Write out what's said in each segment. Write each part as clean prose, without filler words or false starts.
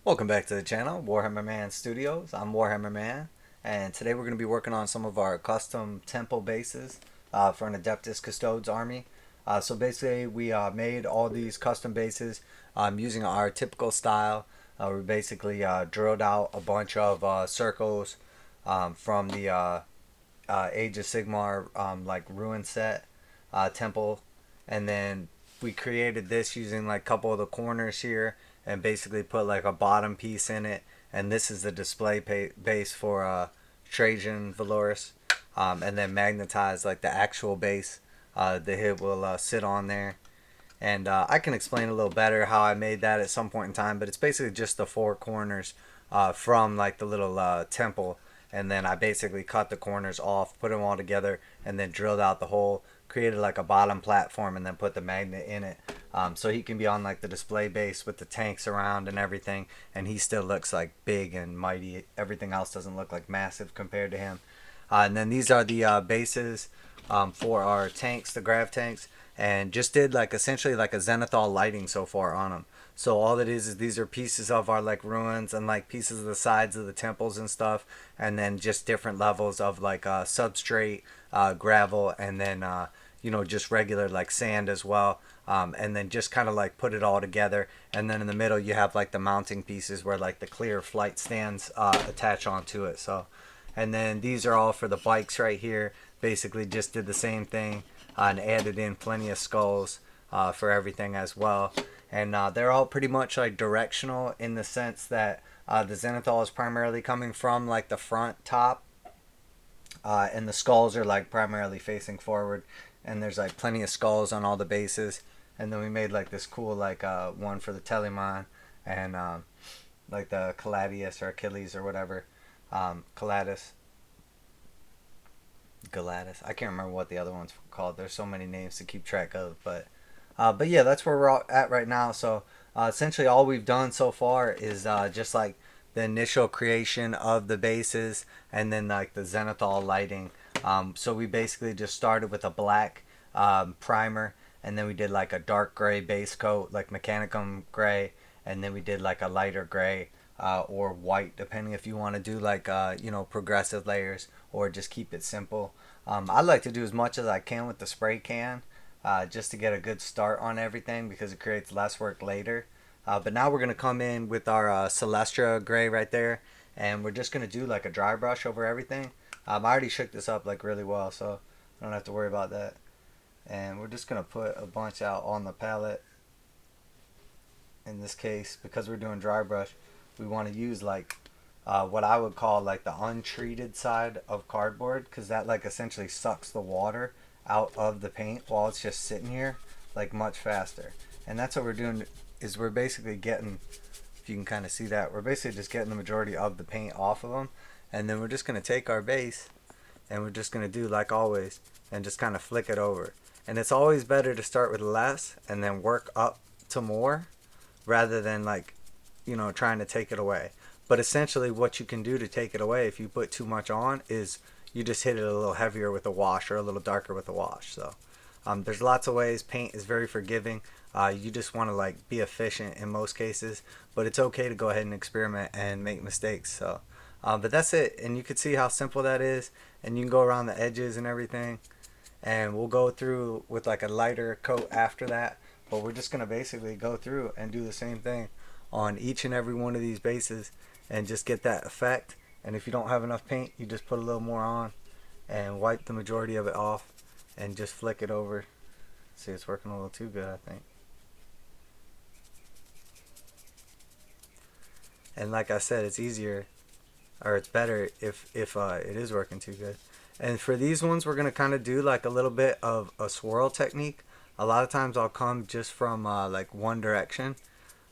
Welcome back to the channel, Warhammer Man Studios. I'm Warhammer Man, and today we're going to be working on some of our custom temple bases for an adeptus custodes army. So basically, we made all these custom bases using our typical style. We basically drilled out a bunch of circles from the Age of Sigmar like ruin set temple, and then we created this using like a couple of the corners here and basically put like a bottom piece in it, and this is the display base for Trajan Valoris, and then magnetize like the actual base. The hit will sit on there, and I can explain a little better how I made that at some point in time, but it's basically just the four corners from like the little temple, and then I basically cut the corners off, put them all together, and then drilled out the hole, created like a bottom platform, and then put the magnet in it. So he can be on like the display base with the tanks around and everything, and he still looks like big and mighty. Everything else doesn't look like massive compared to him. And then these are the bases for our tanks, the grav tanks, and just did like essentially like a zenithal lighting so far on them. So all it is these are pieces of our like ruins and like pieces of the sides of the temples and stuff, and then just different levels of like substrate, gravel, and then just regular like sand as well. And then just kind of like put it all together, and then in the middle you have like the mounting pieces where like the clear flight stands attach onto it. So, and then these are all for the bikes right here. Basically just did the same thing and added in plenty of skulls for everything as well. And they're all pretty much like directional in the sense that the zenithal is primarily coming from like the front top, and the skulls are like primarily facing forward. And there's like plenty of skulls on all the bases. And then we made like this cool like one for the Telemann, and like the Caladius or Achilles or whatever, Caladus, Galatus. I can't remember what the other one's called. There's so many names to keep track of, but yeah, that's where we're at right now. So essentially, all we've done so far is just like the initial creation of the bases, and then like the zenithal lighting. So we basically just started with a black primer, and then we did like a dark gray base coat, like mechanicum gray, and then we did like a lighter gray or white, depending if you want to do like progressive layers or just keep it simple. I like to do as much as I can with the spray can, just to get a good start on everything because it creates less work later. But now we're going to come in with our Celestra Grey right there, and we're just going to do like a dry brush over everything. I already shook this up like really well, so I don't have to worry about that. And we're just going to put a bunch out on the palette. In this case, because we're doing dry brush, we want to use like what I would call like the untreated side of cardboard, because that like essentially sucks the water out of the paint while it's just sitting here like much faster. And that's what we're doing, is we're basically getting, if you can kind of see that, we're basically just getting the majority of the paint off of them, and then we're just going to take our base and we're just going to do like always and just kind of flick it over. And it's always better to start with less and then work up to more, rather than like trying to take it away. But essentially what you can do to take it away if you put too much on is you just hit it a little heavier with a wash or a little darker with a wash. So there's lots of ways. Paint is very forgiving. You just want to like be efficient in most cases, but it's okay to go ahead and experiment and make mistakes. So but that's it, and you can see how simple that is, and you can go around the edges and everything, and we'll go through with like a lighter coat after that. But we're just going to basically go through and do the same thing on each and every one of these bases and just get that effect. And if you don't have enough paint, you just put a little more on and wipe the majority of it off and just flick it over. See, it's working a little too good, I think. And like I said, it's easier, or it's better if it is working too good. And for these ones, we're going to kind of do like a little bit of a swirl technique. A lot of times I'll come just from like one direction,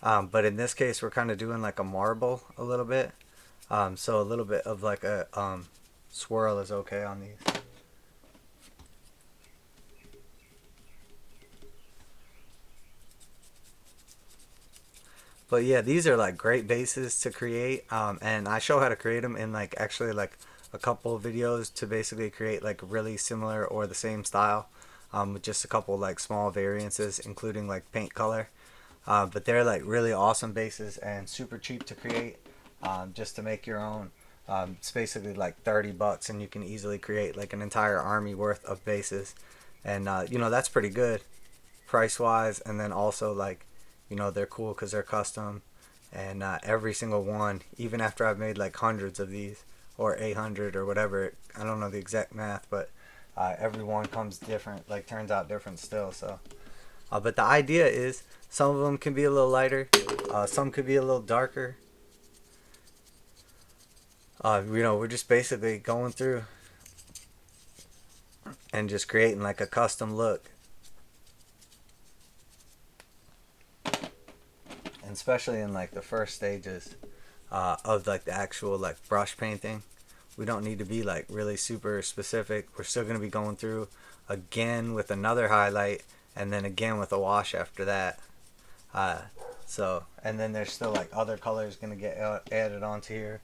but in this case we're kind of doing like a marble a little bit. So a little bit of like a swirl is okay on these. But yeah, these are like great bases to create, and I show how to create them in like actually like a couple of videos to basically create like really similar or the same style, with just a couple like small variances, including like paint color. but they're like really awesome bases and super cheap to create. Just to make your own, it's basically like $30 and you can easily create like an entire army worth of bases. And you know, that's pretty good price wise. And then also, like, you know, they're cool because they're custom. And every single one, even after I've made like hundreds of these or 800 or whatever, I don't know the exact math, but every one comes different, like turns out different still. So but the idea is some of them can be a little lighter, some could be a little darker. You know, we're just basically going through and just creating like a custom look. And especially in like the first stages of like the actual like brush painting, we don't need to be like really super specific. We're still going to be going through again with another highlight and then again with a wash after that. uh, so and then there's still like other colors going to get added onto here.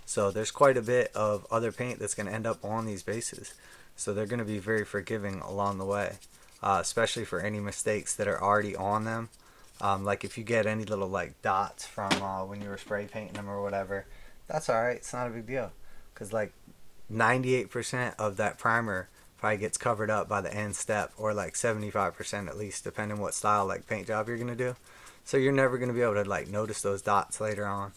So there's quite a bit of other paint that's going to end up on these bases. So they're going to be very forgiving along the way, especially for any mistakes that are already on them. Like if you get any little like dots from when you were spray painting them or whatever, that's alright. It's not a big deal. Because like 98% of that primer probably gets covered up by the end step, or like 75% at least, depending what style like paint job you're going to do. So you're never going to be able to like notice those dots later on.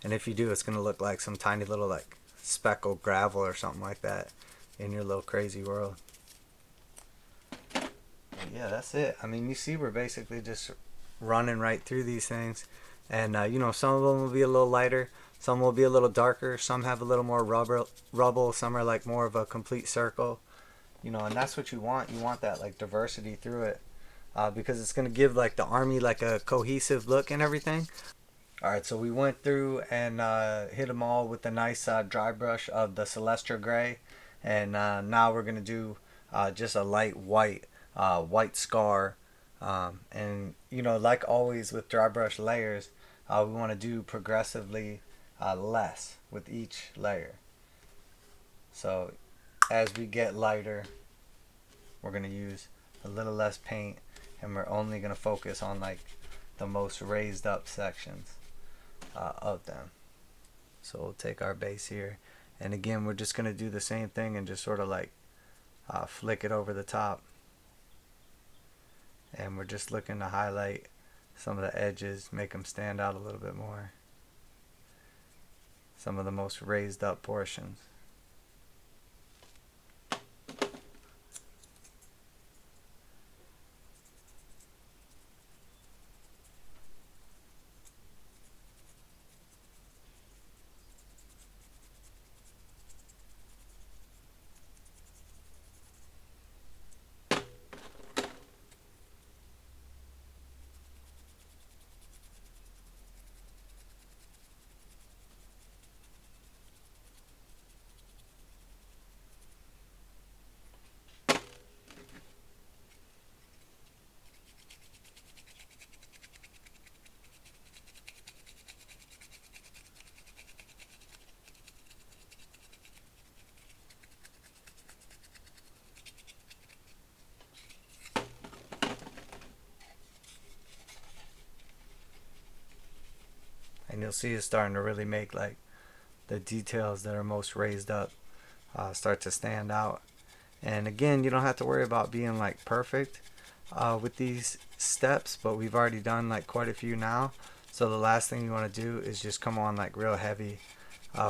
And if you do, it's going to look like some tiny little like speckled gravel or something like that in your little crazy world. Yeah, that's it. I mean, you see, we're basically just running right through these things. And, you know, some of them will be a little lighter. Some will be a little darker. Some have a little more rubble. Some are like more of a complete circle. You know, and that's what you want. You want that like diversity through it. Because it's going to give like the army like a cohesive look and everything. Alright, so we went through and hit them all with a nice dry brush of the Celestra Grey. And now we're going to do just a light white scar. And, you know, like always with dry brush layers, we want to do progressively less with each layer. So as we get lighter, we're going to use a little less paint, and we're only going to focus on like the most raised up sections of them. So we'll take our base here, and again we're just going to do the same thing and just sort of like flick it over the top, and we're just looking to highlight some of the edges, make them stand out a little bit more, some of the most raised up portions. And you'll see it's starting to really make like the details that are most raised up start to stand out. And again, you don't have to worry about being like perfect with these steps, but we've already done like quite a few now. So the last thing you want to do is just come on like real heavy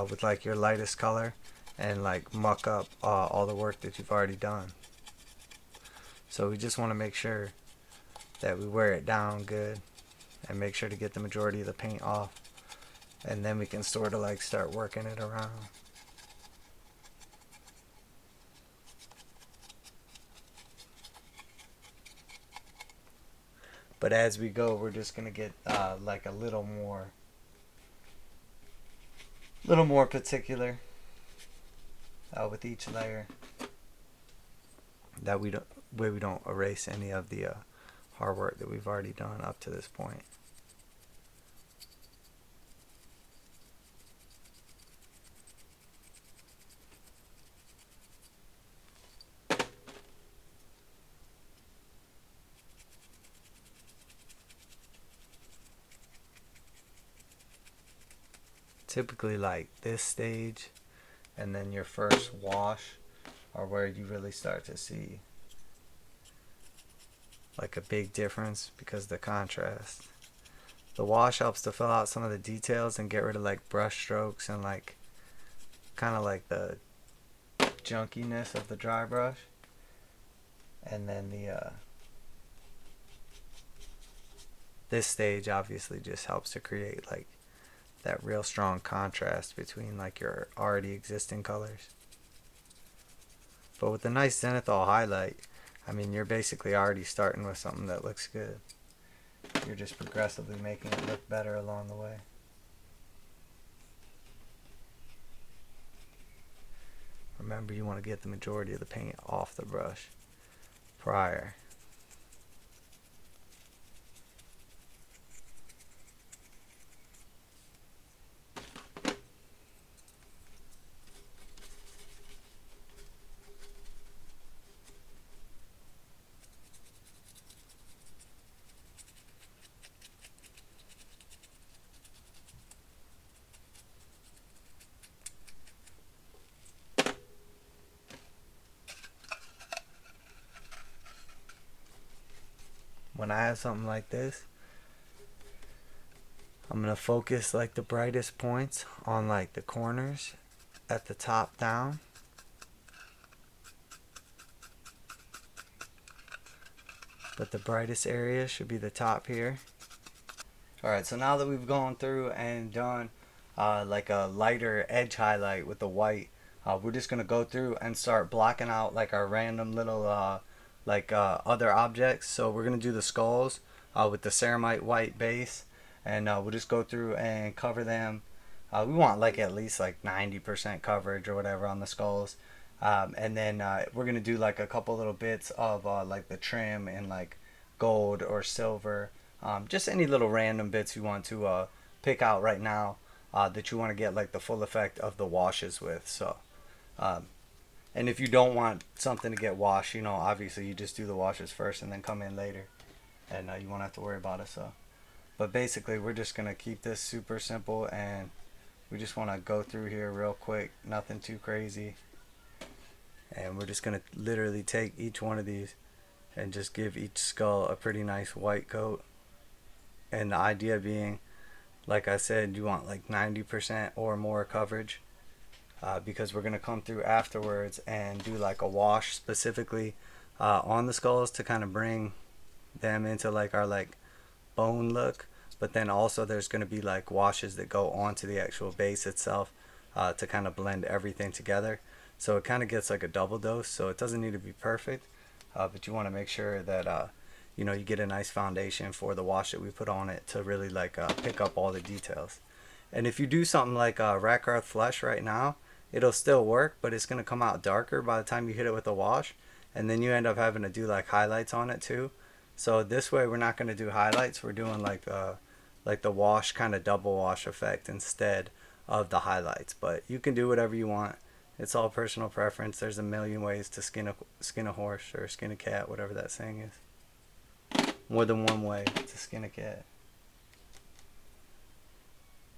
with like your lightest color and like muck up all the work that you've already done. So we just want to make sure that we wear it down good and make sure to get the majority of the paint off, and then we can sort of like start working it around. But as we go, we're just gonna get like a little more particular with each layer. That we don't erase any of the hard work that we've already done up to this point. typically like this stage and then your first wash are where you really start to see like a big difference because of the contrast. The wash helps to fill out some of the details and get rid of like brush strokes and like kind of like the junkiness of the dry brush. And then the this stage obviously just helps to create like that real strong contrast between like your already existing colors. But with a nice zenithal highlight, I mean, you're basically already starting with something that looks good. You're just progressively making it look better along the way. Remember, you want to get the majority of the paint off the brush prior. When I have something like this, I'm going to focus like the brightest points on like the corners at the top down. But the brightest area should be the top here. Alright, so now that we've gone through and done like a lighter edge highlight with the white, we're just going to go through and start blocking out like our random little other objects. So we're going to do the skulls with the ceramite white base, and we'll just go through and cover them. We want like at least like 90% coverage or whatever on the skulls. And then we're going to do like a couple little bits of like the trim in like gold or silver. Just any little random bits you want to pick out right now that you want to get like the full effect of the washes with. So, and if you don't want something to get washed, you know, obviously you just do the washes first and then come in later, and you won't have to worry about it. So, but basically we're just gonna keep this super simple, and we just want to go through here real quick, nothing too crazy, and we're just gonna literally take each one of these and just give each skull a pretty nice white coat. And the idea being, like I said, you want like 90% or more coverage, because we're going to come through afterwards and do like a wash specifically on the skulls to kind of bring them into like our like bone look. But then also there's going to be like washes that go onto the actual base itself to kind of blend everything together. So it kind of gets like a double dose. So it doesn't need to be perfect, but you want to make sure that you know, you get a nice foundation for the wash that we put on it to really like pick up all the details. And if you do something like Rakarth Flesh right now, it'll still work, but it's going to come out darker by the time you hit it with a wash, and then you end up having to do like highlights on it too. So this way we're not going to do highlights, we're doing like the wash kind of double wash effect instead of the highlights. But you can do whatever you want. It's all personal preference. There's a million ways to skin a horse or skin a cat, whatever that saying is. More than one way to skin a cat.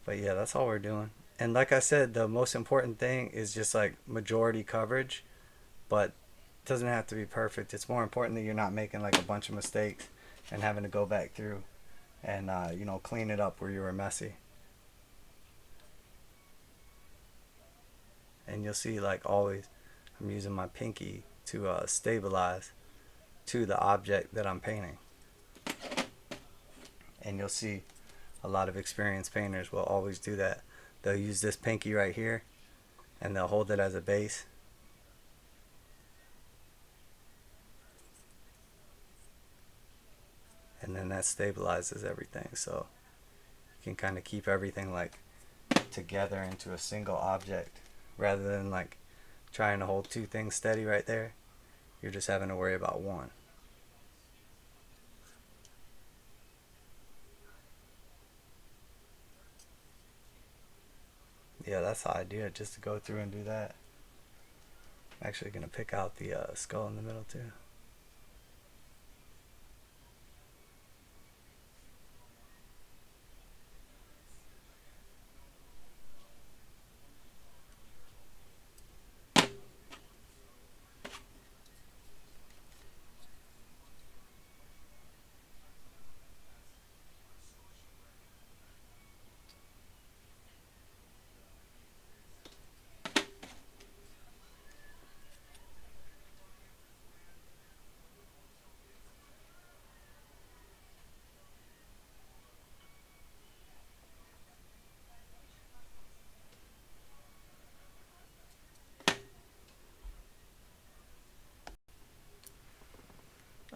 But yeah, that's all we're doing. And like I said, the most important thing is just like majority coverage, but it doesn't have to be perfect. It's more important that you're not making like a bunch of mistakes and having to go back through and you know, clean it up where you were messy. And you'll see, like always, I'm using my pinky to stabilize to the object that I'm painting. And you'll see a lot of experienced painters will always do that. They'll use this pinky right here and they'll hold it as a base. And then that stabilizes everything, so you can kind of keep everything like together into a single object rather than like trying to hold two things steady right there. You're just having to worry about one. Yeah, that's the idea, just to go through and do that. I'm actually going to pick out the skull in the middle too.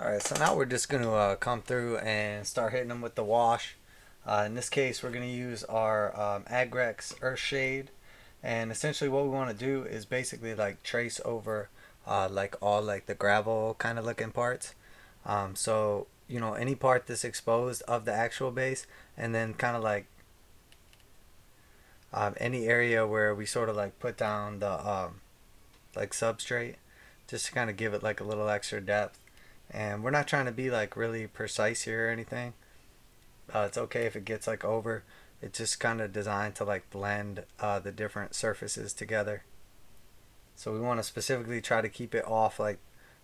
Alright, so now we're just going to come through and start hitting them with the wash. In this case, we're going to use our agrax earthshade, and essentially what we want to do is basically like trace over like all like the gravel kind of looking parts. So you know, any part that's exposed of the actual base, and then kind of like any area where we sort of like put down the like substrate, just to kind of give it like a little extra depth. And we're not trying to be like really precise here or anything. It's okay if it gets like over. It's just kind of designed to like blend the different surfaces together. So we want to specifically try to keep it off like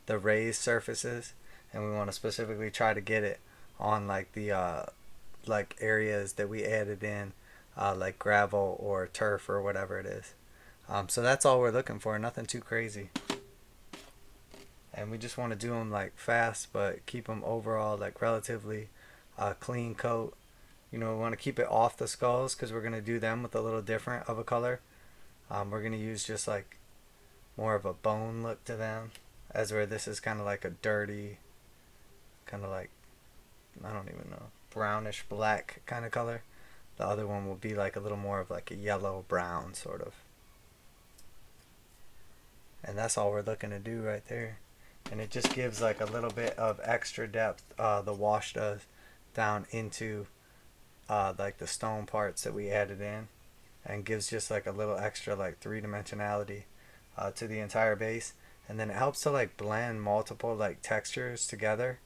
the raised surfaces, and we want to specifically try to get it on like the like areas that we added in, like gravel or turf or whatever it is. So that's all we're looking for, nothing too crazy. And we just want to do them like fast, but keep them overall like relatively clean coat. You know, we want to keep it off the skulls because we're going to do them with a little different of a color. We're going to use just like more of a bone look to them, as where this is kind of like a dirty, kind of like, I don't even know, brownish black kind of color. The other one will be like a little more of like a yellow brown sort of. And that's all we're looking to do right there. And it just gives like a little bit of extra depth, the wash does, down into like the stone parts that we added in, and gives just like a little extra like three-dimensionality to the entire base. And then it helps to like blend multiple like textures together.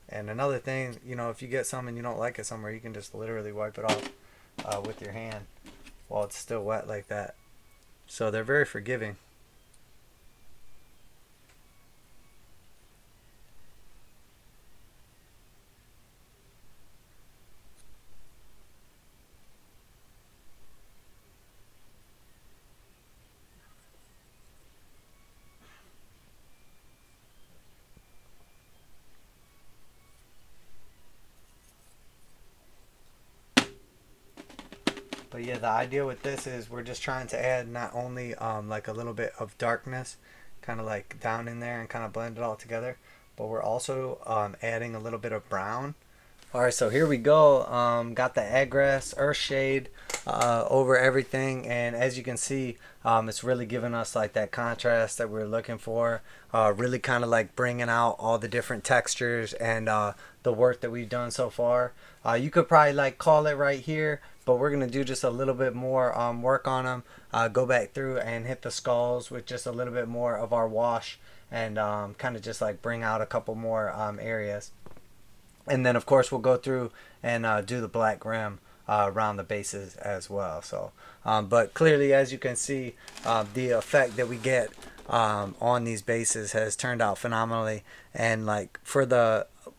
And another thing, you know, if you get some and you don't like it somewhere, you can just literally wipe it off with your hand while it's still wet like that. So they're very forgiving. But yeah, the idea with this is we're just trying to add not only like a little bit of darkness kind of like down in there and kind of blend it all together, but we're also adding a little bit of brown. Alright, so here we go. Got the agrax earthshade over everything, and as you can see, it's really giving us like that contrast that we're looking for. Really kind of like bringing out all the different textures and the work that we've done so far. You could probably like call it right here, but we're gonna do just a little bit more work on them. Go back through and hit the skulls with just a little bit more of our wash, and kind of just like bring out a couple more areas. And then of course we'll go through and do the black rim around the bases as well. So but clearly, as you can see, the effect that we get on these bases has turned out phenomenally. And like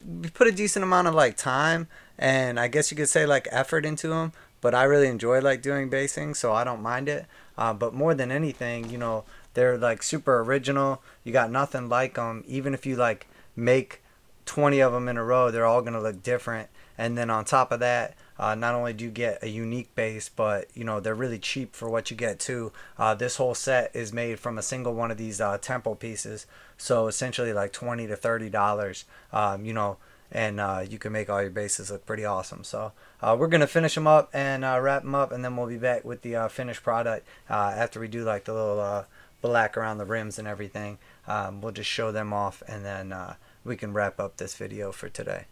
we put a decent amount of like time, and I guess you could say like effort into them, but I really enjoy like doing basing, so I don't mind it. But more than anything, you know, they're like super original. You got nothing like them. Even if you like make 20 of them in a row, they're all going to look different. And then on top of that, not only do you get a unique base, but you know, they're really cheap for what you get too. This whole set is made from a single one of these temple pieces, so essentially like $20 to $30, you know, and you can make all your bases look pretty awesome. So we're gonna finish them up and wrap them up, and then we'll be back with the finished product after we do like the little black around the rims and everything. We'll just show them off, and then we can wrap up this video for today.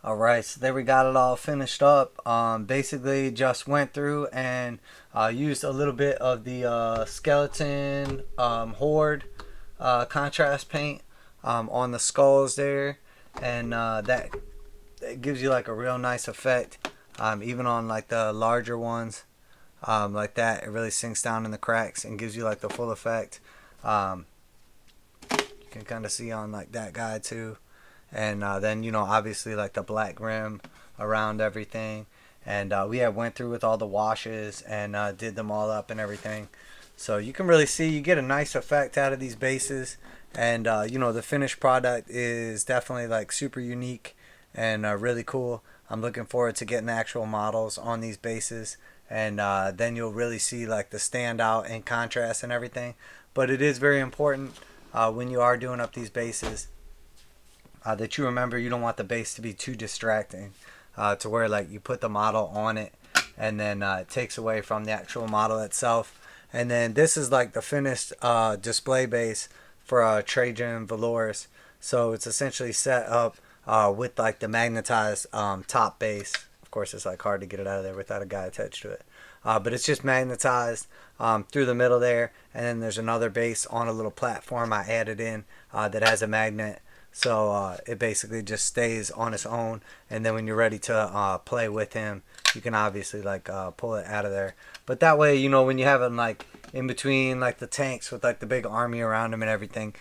Alright, so there we got it all finished up. Basically just went through and used a little bit of the skeleton horde contrast paint on the skulls there, and that gives you like a real nice effect, even on like the larger ones, like that. It really sinks down in the cracks and gives you like the full effect. You can kind of see on like that guy too. And then, you know, obviously like the black rim around everything. And we had went through with all the washes and did them all up and everything. So you can really see you get a nice effect out of these bases. And you know, the finished product is definitely like super unique and really cool. I'm looking forward to getting the actual models on these bases, and then you'll really see like the standout and contrast and everything. But it is very important when you are doing up these bases that you remember you don't want the base to be too distracting to where like you put the model on it and then it takes away from the actual model itself. And then this is like the finished display base for Trajan Valorous. So it's essentially set up with like the magnetized top base. Of course, it's like hard to get it out of there without a guy attached to it. But it's just magnetized through the middle there. And then there's another base on a little platform I added in that has a magnet. So it basically just stays on its own. And then when you're ready to play with him, you can obviously like pull it out of there. But that way, you know, when you have him like in between like the tanks with like the big army around him and everything,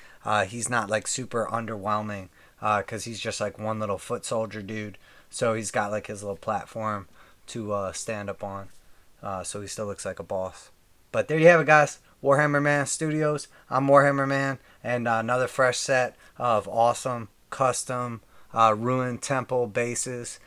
he's not like super underwhelming because he's just like one little foot soldier dude. So he's got like his little platform to stand up on. So he still looks like a boss. But there you have it, guys. Warhammer Man Studios. I'm Warhammer Man, and another fresh set of awesome custom ruined temple bases